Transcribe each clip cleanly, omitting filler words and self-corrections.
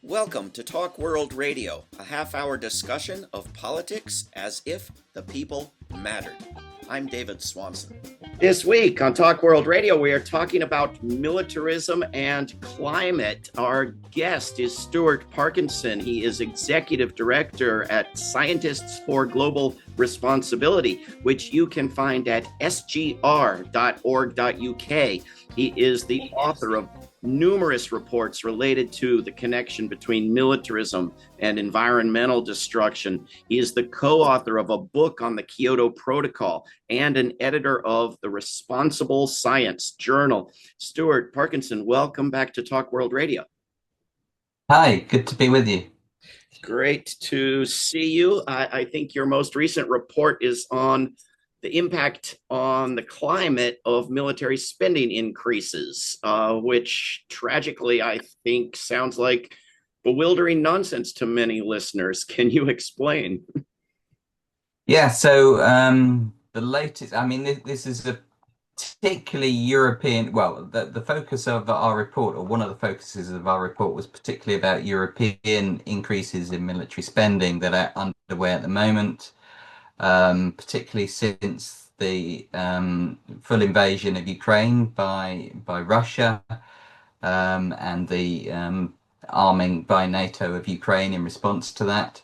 Welcome to Talk World Radio, a half-hour discussion of politics as if the people mattered. I'm David Swanson. This week on Talk World Radio, we are talking about militarism and climate. Our guest is Stuart Parkinson. He is Executive Director at Scientists for Global Responsibility, which you can find at sgr.org.uk. He is the author of numerous reports related to the connection between militarism and environmental destruction. He is the co-author of a book on the Kyoto Protocol and an editor of the Responsible Science Journal. Stuart Parkinson, welcome back to Talk World Radio. Hi, good to be with you. Great to see you. I think your most recent report is on the impact on the climate of military spending increases, which tragically, I think, sounds like bewildering nonsense to many listeners. Can you explain? Yeah, so the latest, this is a particularly European, well, the focus of our report, or one of the focuses of our report, was particularly about European increases in military spending that are underway at the moment. Particularly since the full invasion of Ukraine by Russia and the arming by NATO of Ukraine in response to that.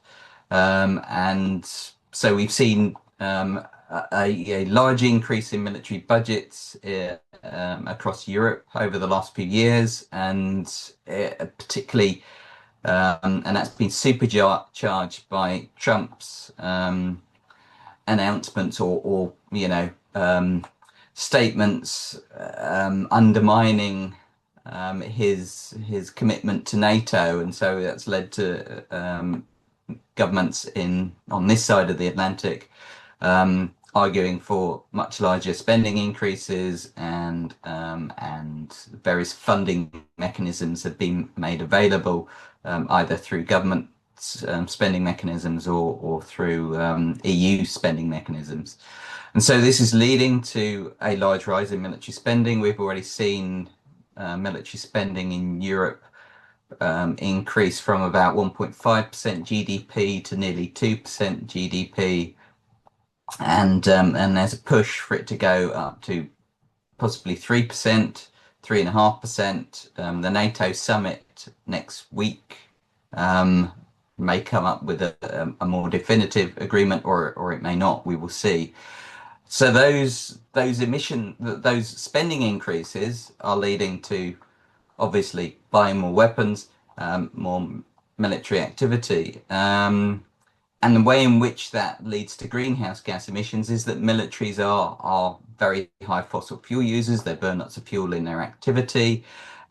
And so we've seen a large increase in military budgets across Europe over the last few years, and particularly, and that's been supercharged by Trump's announcements or statements undermining his commitment to NATO, and so that's led to governments on this side of the Atlantic arguing for much larger spending increases, and various funding mechanisms have been made available either through government spending mechanisms or through EU spending mechanisms. And so this is leading to a large rise in military spending. We've already seen military spending in Europe increase from about 1.5% GDP to nearly 2% GDP. And there's a push for it to go up to possibly 3%, 3.5%. The NATO summit next week may come up with a more definitive agreement, or it may not. We will see. So those spending increases are leading to, obviously, buying more weapons, more military activity, and the way in which that leads to greenhouse gas emissions is that militaries are very high fossil fuel users. They burn lots of fuel in their activity,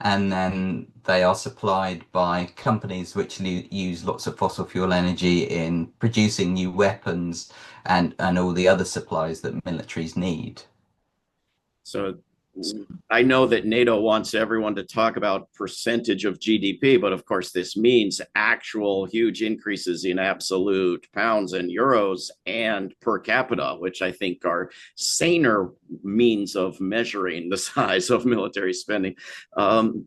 and then they are supplied by companies which use lots of fossil fuel energy in producing new weapons and all the other supplies that militaries need. So I know that NATO wants everyone to talk about percentage of GDP, but of course this means actual huge increases in absolute pounds and euros and per capita, which I think are saner means of measuring the size of military spending.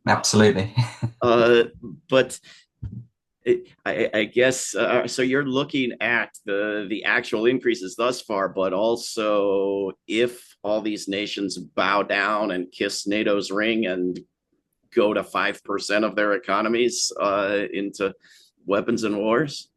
Absolutely. But I guess so. You're looking at the actual increases thus far, but also if all these nations bow down and kiss NATO's ring and go to 5% of their economies into weapons and wars.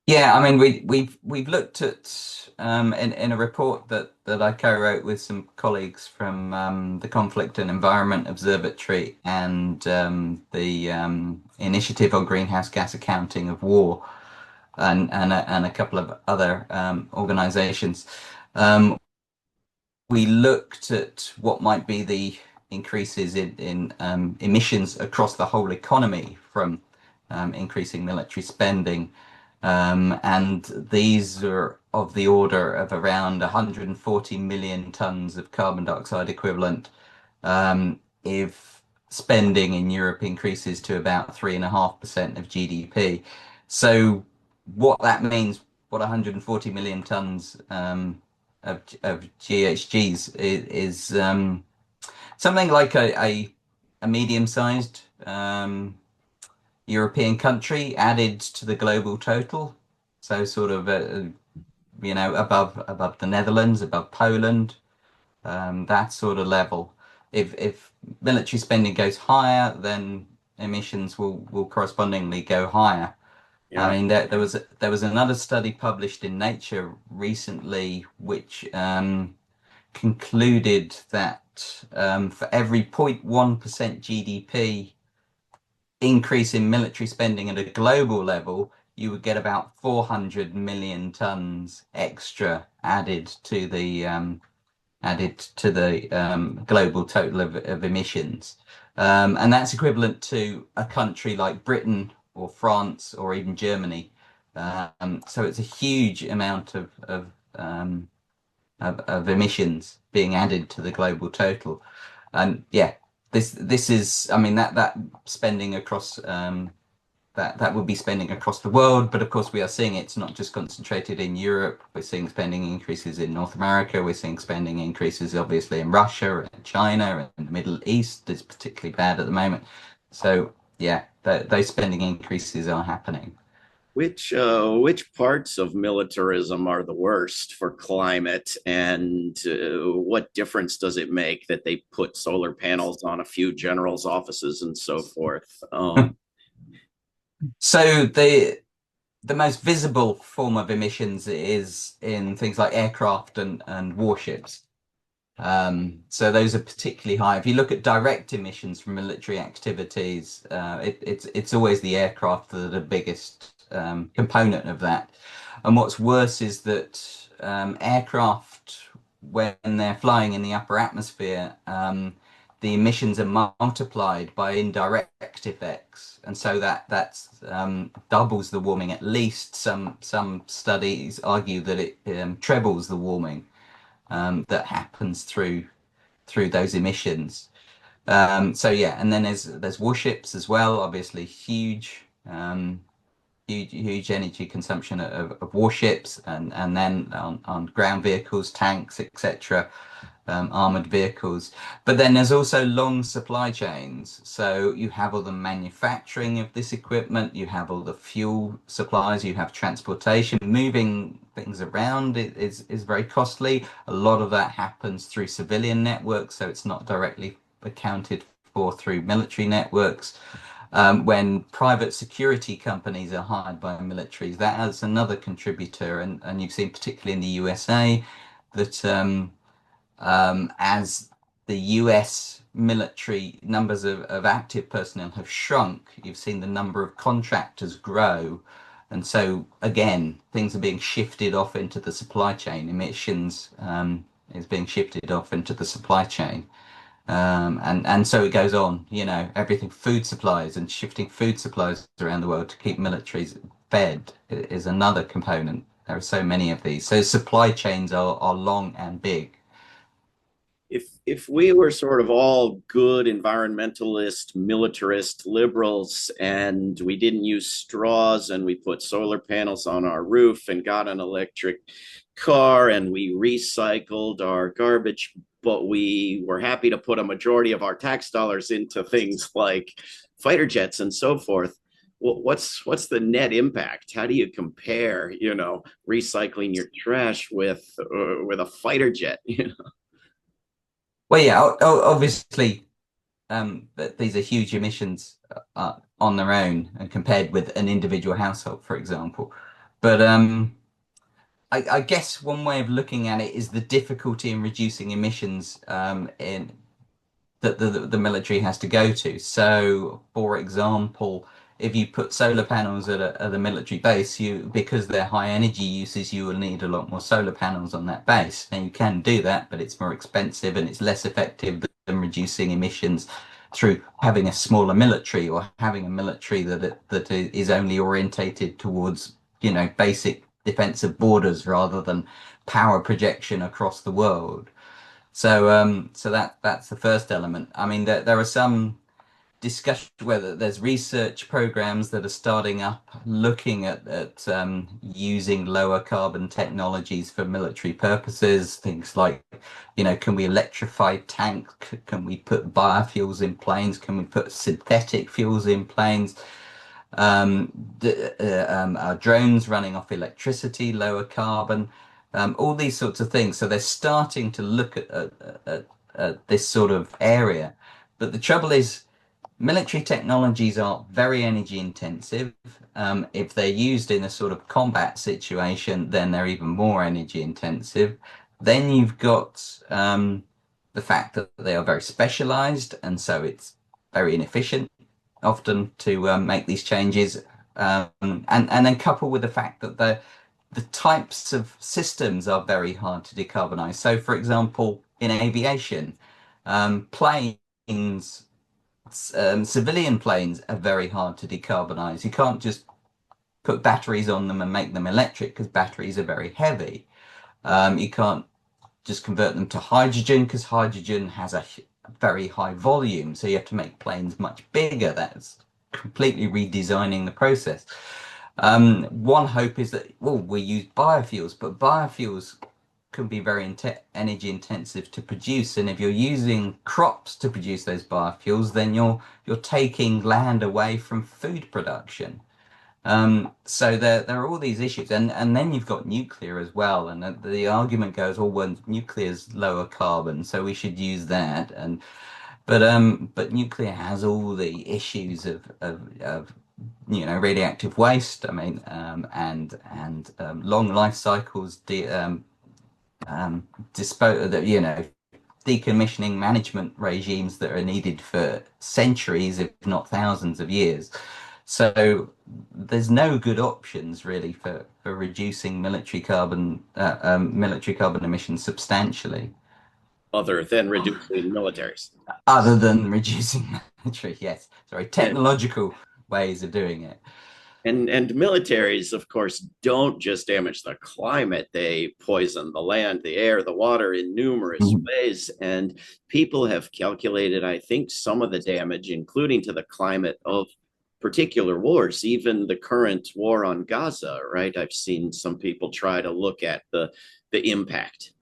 Yeah, I mean, we've looked at in a report that I co-wrote with some colleagues from the Conflict and Environment Observatory and the Initiative on Greenhouse Gas Accounting of War, and a couple of other organizations. We looked at what might be the increases in emissions across the whole economy from increasing military spending. And these are of the order of around 140 million tons of carbon dioxide equivalent if spending in Europe increases to about 3.5% of GDP. So what that means, what 140 million tons of GHGs is something like a medium-sized European country added to the global total. So sort of, above the Netherlands, above Poland, that sort of level. If military spending goes higher, then emissions will correspondingly go higher. I Yeah. mean, there was another study published in Nature recently, which concluded that for every 0.1% GDP increase in military spending at a global level, you would get about 400 million tons extra added to the global total of emissions. And that's equivalent to a country like Britain or France or even Germany. So it's a huge amount of emissions being added to the global total. And yeah, this is, I mean, that spending across that will be spending across the world. But of course, we are seeing it's not just concentrated in Europe. We're seeing spending increases in North America. We're seeing spending increases, obviously, in Russia and China and the Middle East. It's particularly bad at the moment. So yeah, those spending increases are happening. Which parts of militarism are the worst for climate, and what difference does it make that they put solar panels on a few generals' offices and so forth? So the most visible form of emissions is in things like aircraft and warships. So those are particularly high. If you look at direct emissions from military activities, it's always the aircraft that are the biggest component of that. And what's worse is that aircraft, when they're flying in the upper atmosphere, the emissions are multiplied by indirect effects, and so that's doubles the warming. At least some studies argue that it trebles the warming that happens through those emissions. So yeah, and then there's warships as well. Obviously, huge energy consumption of warships, and then on ground vehicles, tanks, etc., armored vehicles. But then there's also long supply chains. So you have all the manufacturing of this equipment, you have all the fuel supplies, you have transportation. Moving things around is very costly. A lot of that happens through civilian networks, so it's not directly accounted for through military networks. When private security companies are hired by militaries, that is another contributor. And you've seen, particularly in the USA, that as the US military numbers of active personnel have shrunk, you've seen the number of contractors grow. And so, again, things are being shifted off into the supply chain. Emissions is being shifted off into the supply chain. And so it goes on, everything, food supplies and shifting food supplies around the world to keep militaries fed is another component. There are so many of these. So supply chains are long and big. If we were sort of all good environmentalist, militarist liberals, and we didn't use straws, and we put solar panels on our roof and got an electric car, and we recycled our garbage, but we were happy to put a majority of our tax dollars into things like fighter jets and so forth. What's the net impact? How do you compare, recycling your trash with a fighter jet? Well, yeah, obviously, these are huge emissions on their own and compared with an individual household, for example. But I guess one way of looking at it is the difficulty in reducing emissions in that the military has to go to. So, for example, if you put solar panels at a military base, because they're high energy uses, you will need a lot more solar panels on that base. And you can do that, but it's more expensive and it's less effective than reducing emissions through having a smaller military, or having a military that is only orientated towards, basic defense of borders rather than power projection across the world. So that's the first element. I mean, there are some discussion whether there's research programs that are starting up looking at using lower carbon technologies for military purposes. Things like, can we electrify tanks? Can we put biofuels in planes? Can we put synthetic fuels in planes? Our drones running off electricity, lower carbon, all these sorts of things. So they're starting to look at this sort of area. But the trouble is, military technologies are very energy intensive. If they're used in a sort of combat situation, then they're even more energy intensive. Then you've got the fact that they are very specialized, and so it's very inefficient often to make these changes. And then coupled with the fact that the types of systems are very hard to decarbonize. So, for example, in aviation, planes, civilian planes are very hard to decarbonize. You can't just put batteries on them and make them electric because batteries are very heavy. You can't just convert them to hydrogen because hydrogen has a very high volume. So you have to make planes much bigger. That's completely redesigning the process. One hope is that, well, we use biofuels, but biofuels can be very energy intensive to produce. And if you're using crops to produce those biofuels, then you're taking land away from food production. So there are all these issues, and then you've got nuclear as well, and the argument goes, oh, well, nuclear is lower carbon, so we should use that, and but nuclear has all the issues of radioactive waste. I mean, and long life cycles, dispose that decommissioning management regimes that are needed for centuries, if not thousands of years. So there's no good options really for reducing military carbon emissions substantially, Other than reducing militaries. other than reducing military. Yes, sorry, And technological ways of doing it. and militaries, of course, don't just damage the climate. They poison the land, the air, the water in numerous Mhm. ways. And people have calculated, I think, some of the damage, including to the climate of particular wars, even the current war on Gaza, right? I've seen some people try to look at the impact.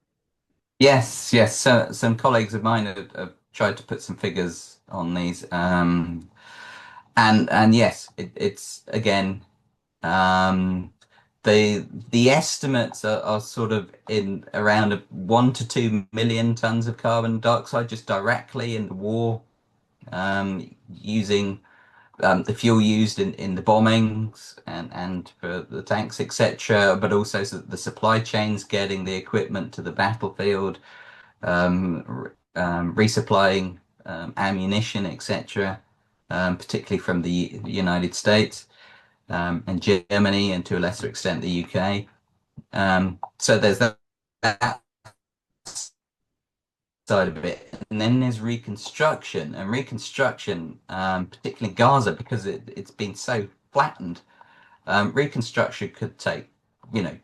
Yes, yes. So some colleagues of mine have tried to put some figures on these, and yes, it's again. The estimates are sort of in around 1 to 2 million tons of carbon dioxide just directly in the war, using the fuel used in the bombings and for the tanks, etc. But also the supply chains getting the equipment to the battlefield, resupplying ammunition, etc. Particularly from the United States and Germany, and to a lesser extent the UK. So there's that side of it, and then there's reconstruction, and reconstruction, particularly Gaza, because it's been so flattened. Reconstruction could take,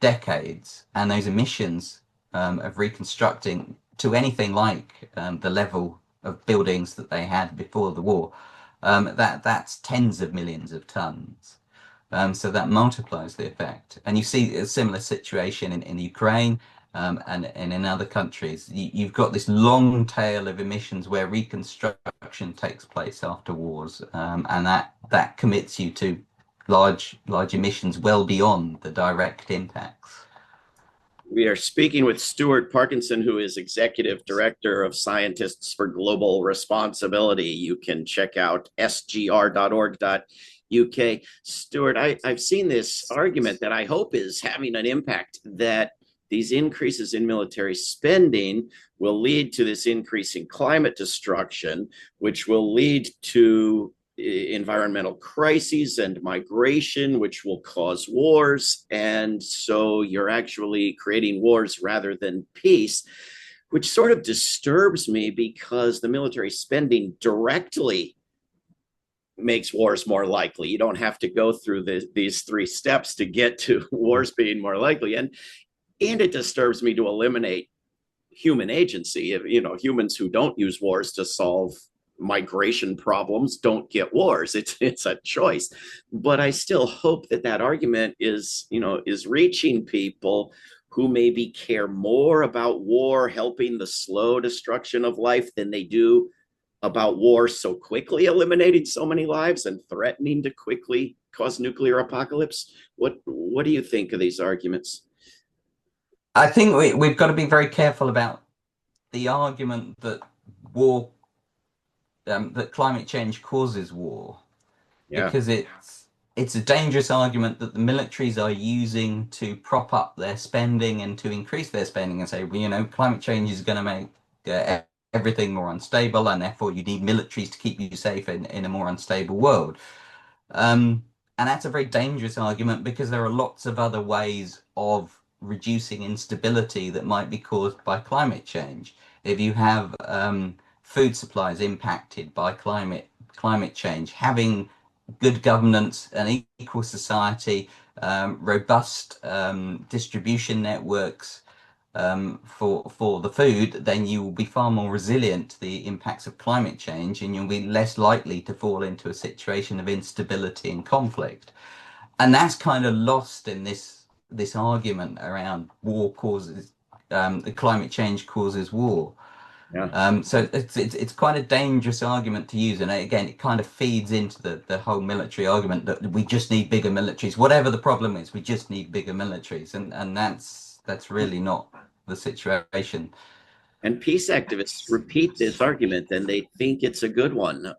decades, and those emissions of reconstructing to anything like the level of buildings that they had before the war, that's tens of millions of tons. So that multiplies the effect. And you see a similar situation in Ukraine, and in other countries. You've got this long tail of emissions where reconstruction takes place after wars, and that commits you to large emissions well beyond the direct impacts. We are speaking with Stuart Parkinson, who is Executive Director of Scientists for Global Responsibility. You can check out sgr.org.uk. Stuart, I've seen this argument that I hope is having an impact, that these increases in military spending will lead to this increase in climate destruction, which will lead to environmental crises and migration, which will cause wars. And so you're actually creating wars rather than peace, which sort of disturbs me because the military spending directly makes wars more likely. You don't have to go through these three steps to get to wars being more likely. And it disturbs me to eliminate human agency. Humans who don't use wars to solve migration problems don't get wars. It's a choice. But I still hope that argument is reaching people who maybe care more about war helping the slow destruction of life than they do about war so quickly eliminating so many lives and threatening to quickly cause nuclear apocalypse? What do you think of these arguments? I think we've got to be very careful about the argument that war, that climate change causes war, Yeah. because it's a dangerous argument that the militaries are using to prop up their spending and to increase their spending and say, well, climate change is going to make everything more unstable, and therefore you need militaries to keep you safe in a more unstable world. And that's a very dangerous argument because there are lots of other ways of reducing instability that might be caused by climate change. If you have food supplies impacted by climate change, having good governance, an equal society, robust distribution networks for the food, then you will be far more resilient to the impacts of climate change, and you'll be less likely to fall into a situation of instability and conflict. And that's kind of lost in this argument around war causes, climate change causes war. Yeah. So it's quite a dangerous argument to use, and again, it kind of feeds into the whole military argument that we just need bigger militaries. Whatever the problem is, we just need bigger militaries, and that's really not the situation. And peace activists repeat this argument and they think it's a good one.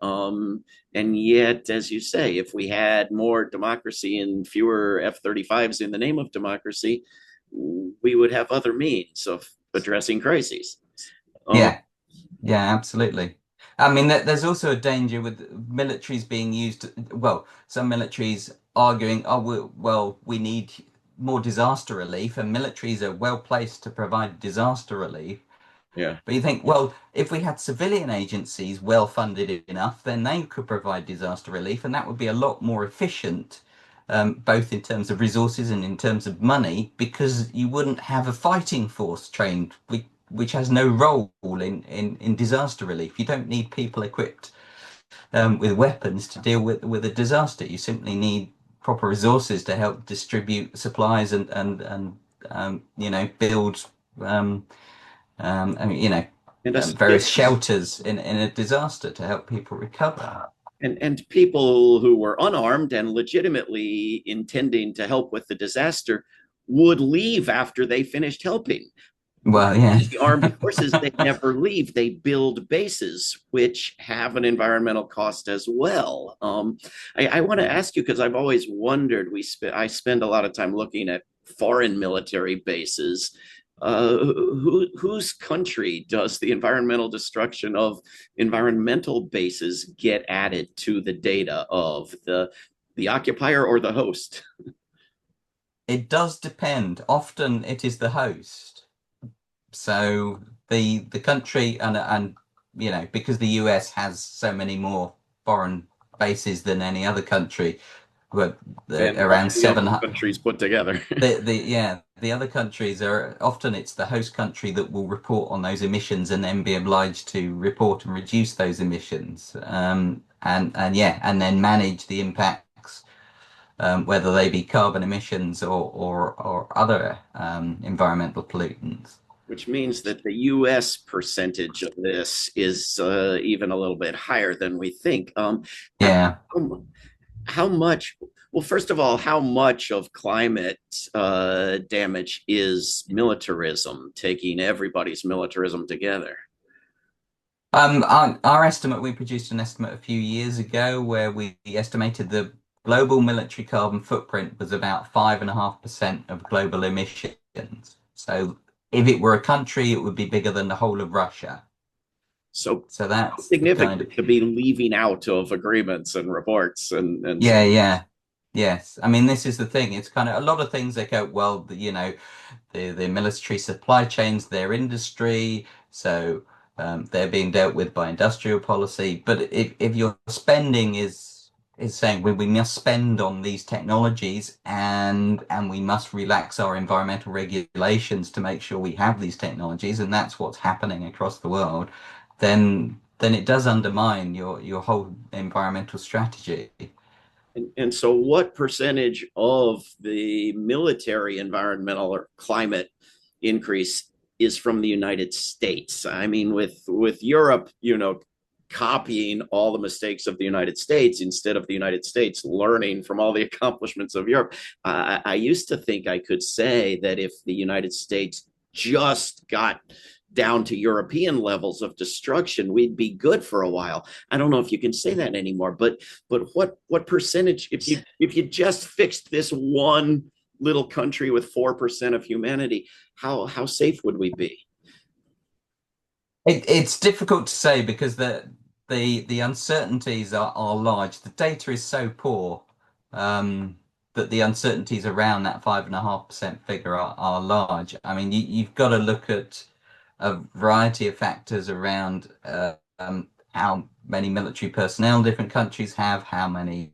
And yet, as you say, if we had more democracy and fewer F-35s in the name of democracy, we would have other means of addressing crises. Um, Yeah, yeah, absolutely. I mean, there's also a danger with militaries being used. Well, some militaries arguing, oh, we need more disaster relief, and militaries are well placed to provide disaster relief. yeah. But you think, well, if we had civilian agencies well funded enough, then they could provide disaster relief, and that would be a lot more efficient, both in terms of resources and in terms of money, because you wouldn't have a fighting force trained, which has no role in disaster relief. You don't need people equipped with weapons to deal with a disaster. You simply need proper resources to help distribute supplies and build um, I mean, And a various shelters in a disaster to help people recover. and people who were unarmed and legitimately intending to help with the disaster would leave after they finished helping. Well, yeah. The armed forces, they never leave. They build bases, which have an environmental cost as well. I want to ask you because I've always wondered. I spend a lot of time looking at foreign military bases. Whose country does the environmental destruction of environmental bases get added to the data of the occupier or the host? It does depend. Often it is the host. So the country and because the US has so many more foreign bases than any other country, but And all around the other 700. countries put together. The other countries are often it's the host country that will report on those emissions and then be obliged to report and reduce those emissions, and then manage the impacts, whether they be carbon emissions or other environmental pollutants. Which means that the US percentage of this is even a little bit higher than we think. Yeah. How much? Well, first of all, how much of climate damage is militarism, taking everybody's militarism together? Our estimate, we produced an estimate a few years ago where we estimated the global military carbon footprint was about 5.5% of global emissions. So if it were a country, it would be bigger than the whole of Russia. So So that's the kind of significant to be leaving out of agreements and reports and yeah. Yes. I mean, this is the thing. It's kind of a lot of things that go, well, the military supply chains, their industry, so they're being dealt with by industrial policy. But if your spending is saying we must spend on these technologies and we must relax our environmental regulations to make sure we have these technologies, and that's what's happening across the world, then it does undermine your whole environmental strategy. and so what percentage of the military environmental or climate increase is from the United States? I mean, with Europe, copying all the mistakes of the United States instead of the United States learning from all the accomplishments of Europe. I used to think I could say that if the United States just got down to European levels of destruction, we'd be good for a while. I don't know if you can say that anymore, but what percentage, if you just fixed this one little country with 4% of humanity, how safe would we be? It's difficult to say because the uncertainties are large. The data is so poor that the uncertainties around that 5.5% figure are large. I mean, you've got to look at a variety of factors around how many military personnel different countries have, how many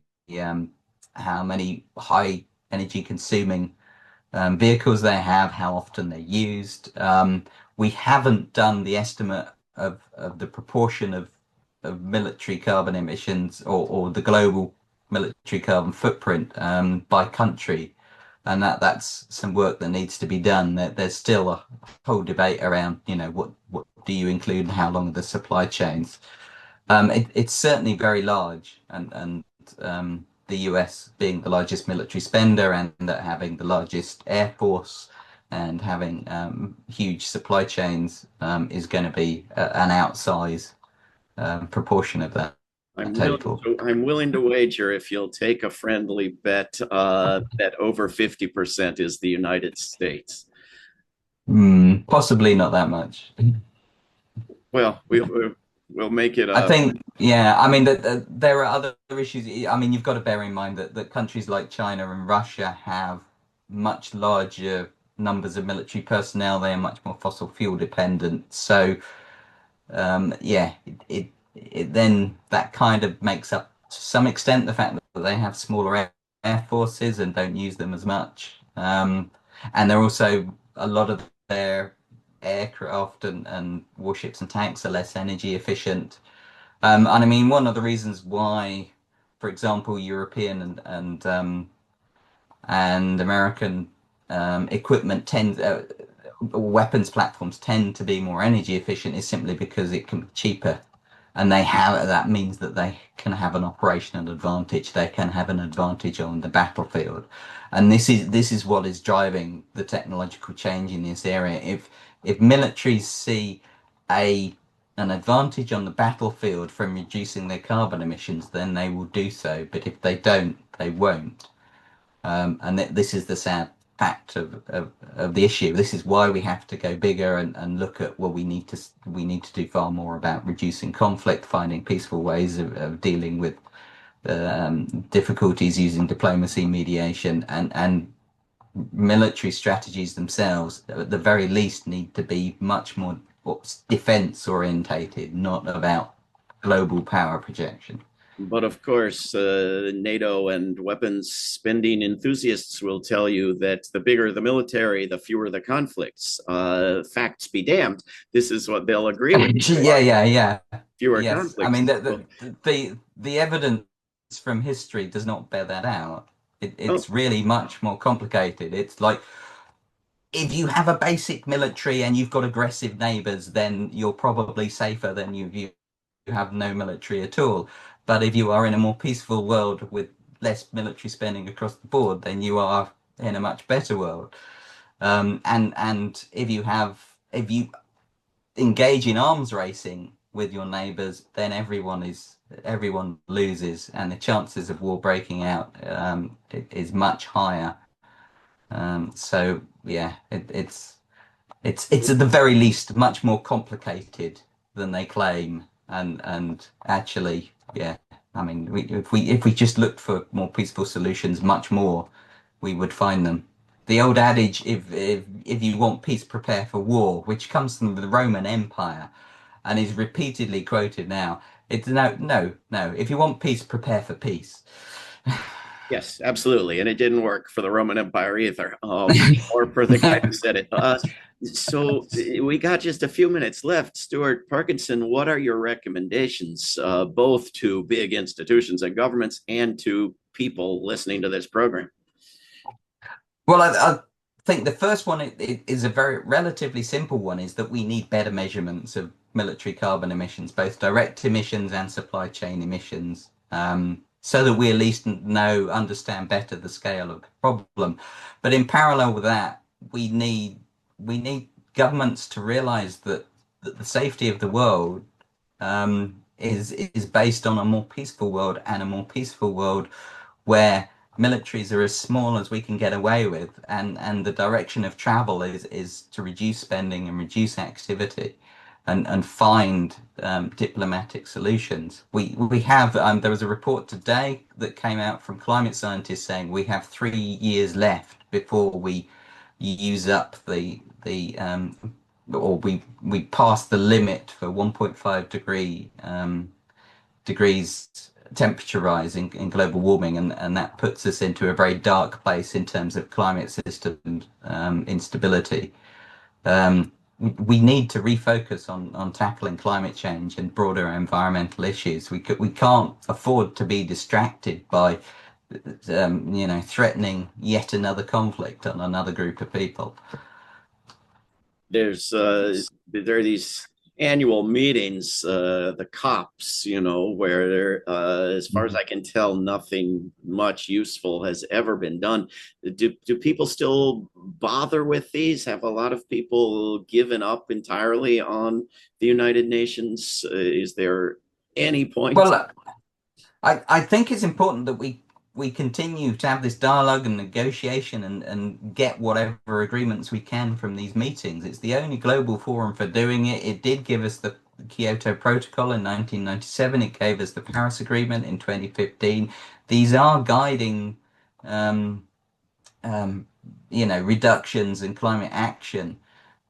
high energy consuming vehicles they have, how often they're used. We haven't done the estimate of the proportion of military carbon emissions or the global military carbon footprint by country. And that's some work that needs to be done. There's still a whole debate around, what do you include and how long are the supply chains. It's certainly very large, and the US being the largest military spender and having the largest air force and having huge supply chains is going to be an outsized proportion of that total. I'm willing to wager, if you'll take a friendly bet, that over 50% is the United States. Possibly not that much. Well, we'll make it. I think, yeah. I mean, there are other issues. I mean, you've got to bear in mind that countries like China and Russia have much larger numbers of military personnel. They are much more fossil fuel dependent. So, yeah, then that kind of makes up to some extent the fact that they have smaller air forces and don't use them as much. And they're also, a lot of their aircraft and warships and tanks are less energy efficient. And I mean, one of the reasons why, for example, European and American equipment weapons platforms tend to be more energy efficient is simply because it can be cheaper, and that means that they can have an operational advantage. They can have an advantage on the battlefield, and this is what is driving the technological change in this area. If militaries see an advantage on the battlefield from reducing their carbon emissions, then they will do so. But if they don't, they won't. And this is the sad fact of the issue. This is why we have to go bigger and look at, well, we need to do far more about reducing conflict, finding peaceful ways of dealing with difficulties using diplomacy, mediation, and military strategies themselves, at the very least, need to be much more defense orientated, not about global power projection. But of course, NATO and weapons spending enthusiasts will tell you that the bigger the military, the fewer the conflicts. Facts be damned. This is what they'll agree with. Yeah. Fewer yes. conflicts. I mean, the evidence from history does not bear that out. It's really much more complicated. It's like, if you have a basic military and you've got aggressive neighbors, then you're probably safer than you have no military at all. But if you are in a more peaceful world with less military spending across the board, then you are in a much better world. And if you engage in arms racing with your neighbors, then everyone loses, and the chances of war breaking out is much higher. So yeah, it's at the very least much more complicated than they claim, and actually, yeah, I mean, if we just looked for more peaceful solutions, much more, we would find them. The old adage, if you want peace, prepare for war, which comes from the Roman Empire and is repeatedly quoted now. It's no. If you want peace, prepare for peace. Yes, absolutely. And it didn't work for the Roman Empire either, or for the guy who said it. So we got just a few minutes left. Stuart Parkinson, what are your recommendations, both to big institutions and governments and to people listening to this program? Well, I think the first one is a very relatively simple one, is that we need better measurements of military carbon emissions, both direct emissions and supply chain emissions, so that we at least understand better the scale of the problem. But in parallel with that, we need governments to realize that the safety of the world is based on a more peaceful world, and a more peaceful world where militaries are as small as we can get away with, and the direction of travel is to reduce spending and reduce activity, and find diplomatic solutions. We have there was a report today that came out from climate scientists saying we have 3 years left before we use up or we pass the limit for 1.5 degrees temperature rise in global warming, and that puts us into a very dark place in terms of climate system instability. We need to refocus on tackling climate change and broader environmental issues. We can't afford to be distracted by threatening yet another conflict on another group of people. There are these annual meetings, the COPs, where there, as far as I can tell, nothing much useful has ever been done. Do people still bother with these? Have a lot of people given up entirely on the United Nations? Is there any point? Well, I think it's important that we continue to have this dialogue and negotiation and get whatever agreements we can from these meetings. It's the only global forum for doing it. It did give us the Kyoto Protocol in 1997. It gave us the Paris Agreement in 2015. These are guiding, reductions in climate action.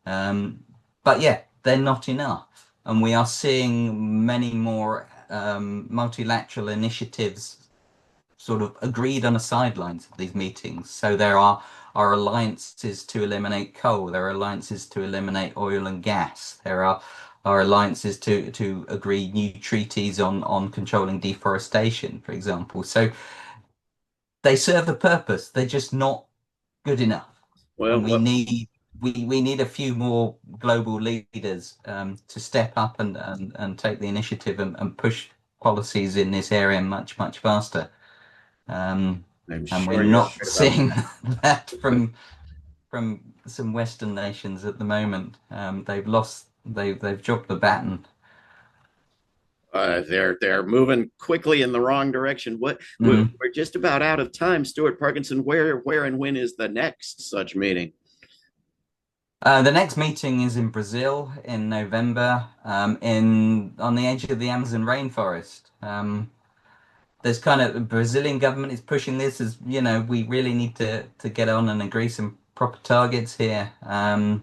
But yeah, they're not enough. And we are seeing many more multilateral initiatives sort of agreed on the sidelines of these meetings. So there are alliances to eliminate coal. There are alliances to eliminate oil and gas. There are alliances to agree new treaties on controlling deforestation, for example. So they serve a purpose. They're just not good enough. Well, and we need a few more global leaders to step up and take the initiative and push policies in this area much faster. I'm and sure we're you're not right seeing about that from some Western nations at the moment. They've dropped the baton. They're moving quickly in the wrong direction. We're just about out of time. Stuart Parkinson, where and when is the next such meeting? The next meeting is in Brazil in November, on the edge of the Amazon rainforest. There's kind of the Brazilian government is pushing this as, we really need to get on and agree some proper targets here. And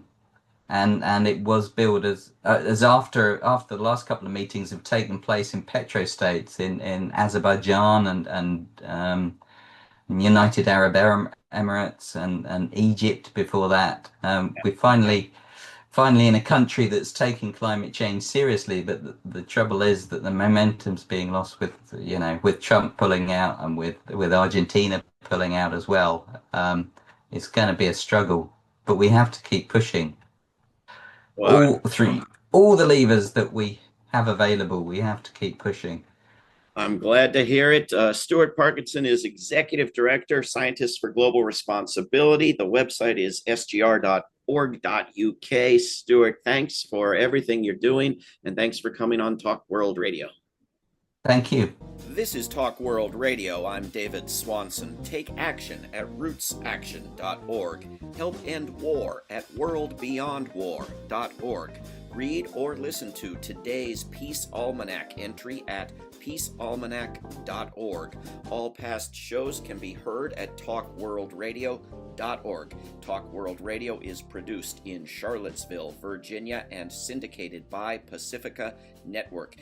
it was billed as after the last couple of meetings have taken place in petrostates in Azerbaijan and United Arab Emirates and Egypt before that. We finally in a country that's taking climate change seriously, but the trouble is that the momentum's being lost with Trump pulling out and with Argentina pulling out as well. It's going to be a struggle, but we have to keep pushing. Well, All the levers that we have available, we have to keep pushing. I'm glad to hear it. Stuart Parkinson is Executive Director, Scientists for Global Responsibility. The website is sgr.org.uk. Stuart, thanks for everything you're doing, and thanks for coming on Talk World Radio. Thank you. This is Talk World Radio. I'm David Swanson. Take action at rootsaction.org. Help end war at worldbeyondwar.org. Read or listen to today's Peace Almanac entry at peacealmanac.org. All past shows can be heard at talkworldradio.org. Talk World Radio is produced in Charlottesville, Virginia, and syndicated by Pacifica Network.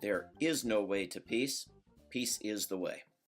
There is no way to peace. Peace is the way.